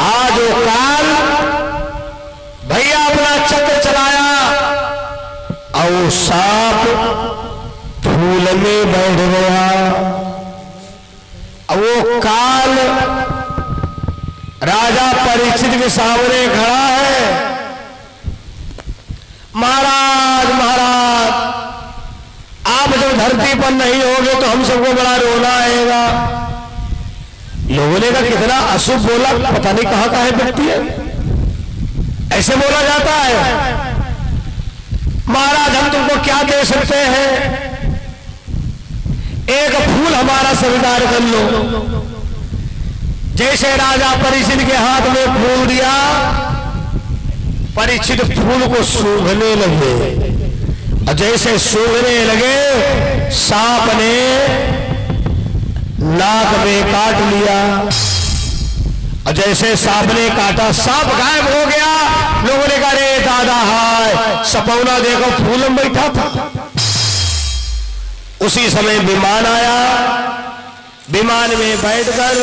आज वो काल भैया अपना चक्र चलाया और वो सांप फूल में बैठ गया। वो काल राजा परीक्षित के सामने खड़ा है। महाराज महाराज, आप जब धरती पर नहीं होगे तो हम सबको बड़ा रोना आएगा। लोगों ने कहा कितना अशुभ बोला, पता नहीं कहां कहां व्यक्ति है, ऐसे बोला जाता है। महाराज हम तुमको क्या दे सकते हैं, एक फूल हमारा स्वीकार कर लो। जैसे राजा परीक्षित के हाथ में फूल दिया, परीक्षित फूल को सूंघने लगे और जैसे सूंघने लगे सांप ने नाक में काट लिया। और जैसे सांप ने काटा, सांप गायब हो गया। लोगों ने कहा रे दादा, हाय सपौना देखो फूल में बैठा था। उसी समय विमान आया। विमान में बैठकर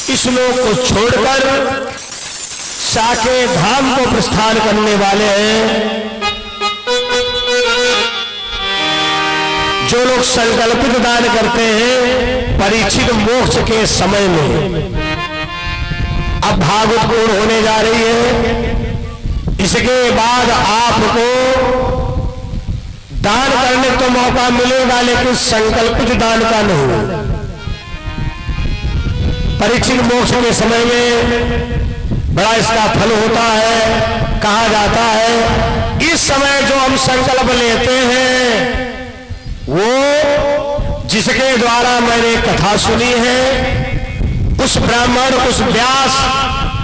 इस लोक को छोड़कर साकेत धाम को प्रस्थान करने वाले हैं। जो लोग संकल्पित दान करते हैं परीक्षित मोक्ष के समय में, अब भागवत पूर्ण होने जा रही है। इसके बाद आपको दान करने को मौका मिलेगा, लेकिन संकल्पित दान का नहीं। परीक्षित मोक्ष के समय में बड़ा इसका फल होता है। कहा जाता है इस समय जो हम संकल्प लेते हैं वो जिसके द्वारा मैंने कथा सुनी है, उस ब्राह्मण उस व्यास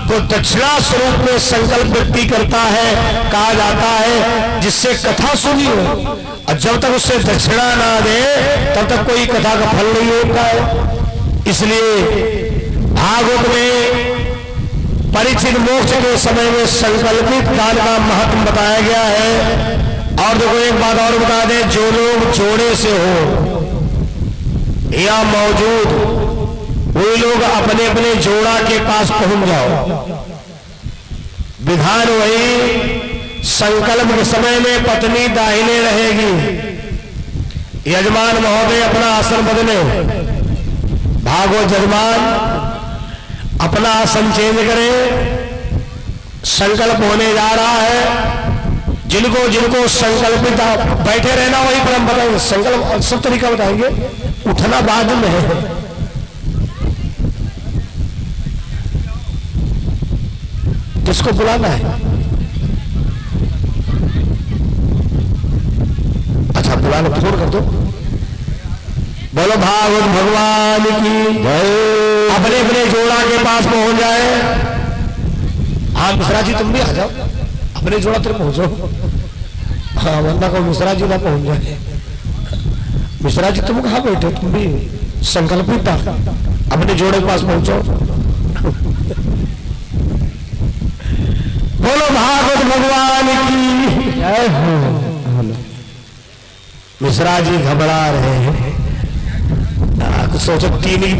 को दक्षिणा स्वरूप में संकल्प व्यक्ति करता है। कहा जाता है जिससे कथा सुनी हो, और जब तक उससे दक्षिणा ना दे तब तक कोई कथा का फल नहीं होता है। इसलिए भागवत में परीक्षित मोक्ष के समय में संकल्पित दान का महत्व बताया गया है। और देखो एक बात और बता दें, जो लोग जोड़े से हो या मौजूद, वे लोग अपने अपने जोड़ा के पास पहुंच जाओ। विधान वही, संकल्प के समय में पत्नी दाहिने रहेगी, यजमान महोदय अपना आसन बदले। भागवत यजमान अपना आसन चेंज करें। संकल्प होने जा रहा है। जिनको जिनको संकल्पित बैठे रहना वही पर हम बताएंगे। संकल्प सब तरीका बताएंगे, उठना बाद में है। किसको बुलाना है? अच्छा बुलाना छोड़ कर दो। बोलो भागवत भगवान की जय। अपने अपने जोड़ा के पास पहुंच जाए। हाँ मिश्रा जी तुम भी आ जाओ, अपने जोड़ा तक पहुंचो। हाँ वरना को मिश्रा जी ना पहुंच जाए। मिश्रा जी तुम कहाँ बैठे, तुम भी संकल्पित था, अपने जोड़े के पास पहुंचो। बोलो भागवत भगवान की जय हो। मिश्रा जी घबरा रहे हैं, सोचो तीन